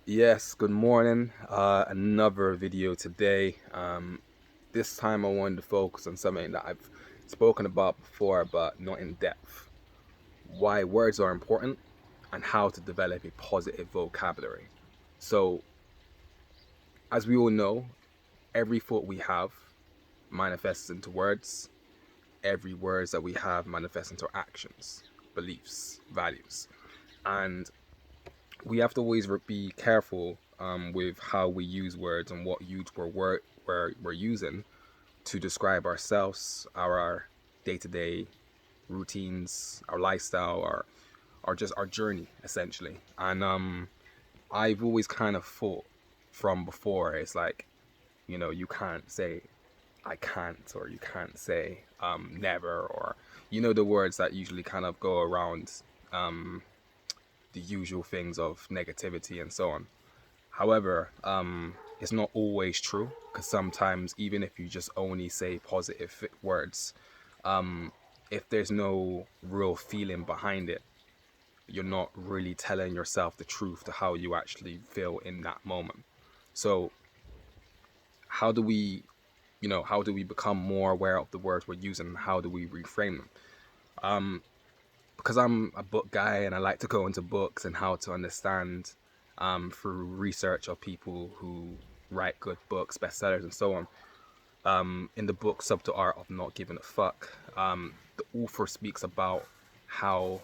Yes, good morning. Another video today. This time I wanted to focus on something that I've spoken about before, but not in depth. Why words are important and how to develop a positive vocabulary. So, as we all know, every thought we have manifests into words. Every words that we have manifests into actions, beliefs, values. And we have to always be careful with how we use words and what we're using to describe ourselves, our day-to-day routines, our lifestyle, our just our journey essentially. And I've always kind of thought from before, it's like, you can't say I can't, or you can't say never, or the words that usually kind of go around um the usual things of negativity and so on. However, it's not always true, because sometimes even if you just only say positive words, um, if there's no real feeling behind it, you're not really telling yourself the truth to how you actually feel in that moment. So how do we, how do we become more aware of the words we're using? How do we reframe them? Um, because I'm a book guy and I like to go into books and how to understand through research of people who write good books, bestsellers, and so on. In the book Subtle Art of Not Giving a Fuck, the author speaks about how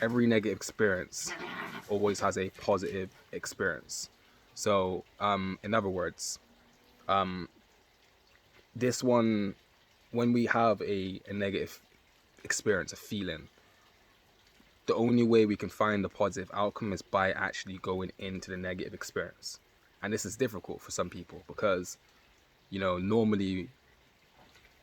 every negative experience always has a positive experience. So, in other words, um, this one, when we have a negative experience, a feeling, the only way we can find the positive outcome is by actually going into the negative experience. And this is difficult for some people because, normally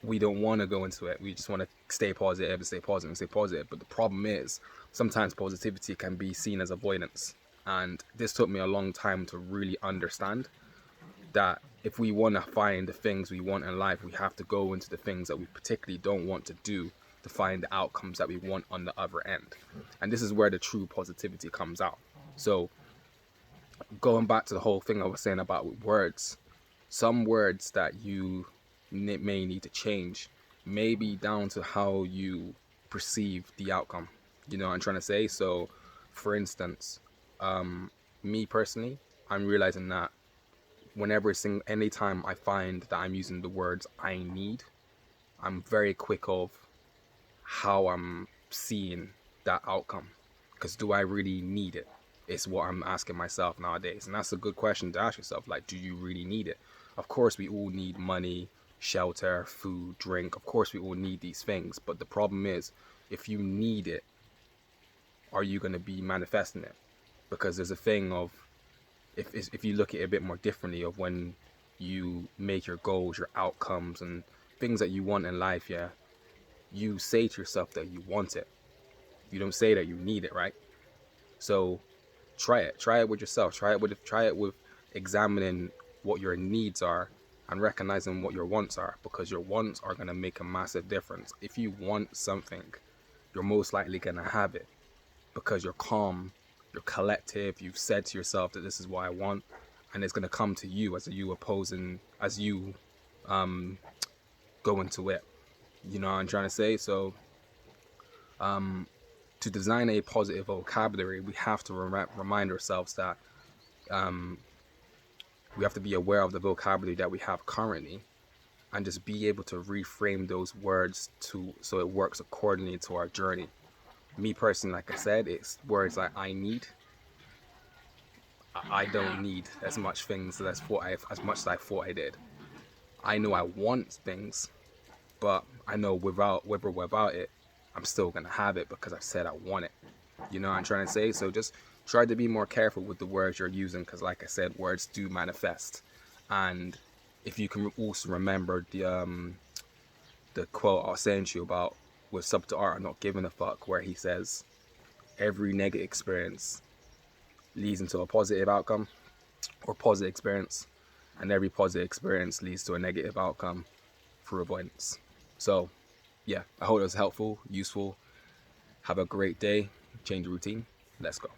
we don't want to go into it. We just want to stay positive and stay positive and stay positive. But the problem is sometimes positivity can be seen as avoidance. And this took me a long time to really understand that if we want to find the things we want in life, we have to go into the things that we particularly don't want to do to find the outcomes that we want on the other end. And this is where the true positivity comes out. So, going back to the whole thing I was saying about words, some words that you may need to change may be down to how you perceive the outcome. You know what I'm trying to say? So, for instance, me personally, I'm realizing that anytime I find that I'm using the words I need, I'm very quick of how I'm seeing that outcome. Because do I really need it? Is what I'm asking myself nowadays. And that's a good question to ask yourself. Like, do you really need it? Of course, we all need money, shelter, food, drink. Of course, we all need these things. But the problem is, if you need it, are you going to be manifesting it? Because there's a thing of, if you look at it a bit more differently, of when you make your goals, your outcomes, and things that you want in life, yeah, you say to yourself that you want it. You don't say that you need it, right? So try it. Try it with yourself. Try it with examining what your needs are and recognizing what your wants are, because your wants are going to make a massive difference. If you want something, you're most likely going to have it because you're calm, you're collective, you've said to yourself that this is what I want, and it's going to come to you as you um go into it. You know what I'm trying to say? So um to design a positive vocabulary, we have to remind ourselves that um, we have to be aware of the vocabulary that we have currently and just be able to reframe those words to so it works accordingly to our journey. Me personally, like I said, it's words like I need. I don't need as much things as much as I thought I did. I know I want things, but I know without it, I'm still gonna have it because I said I want it. You know what I'm trying to say? So just try to be more careful with the words you're using, because like I said, words do manifest. And if you can also remember the quote I was saying to you about with Subtle Art of Not Giving a Fuck, where he says every negative experience leads into a positive outcome or positive experience, and every positive experience leads to a negative outcome through avoidance. So yeah, I hope it was helpful, useful. Have a great day. Change the routine. Let's go.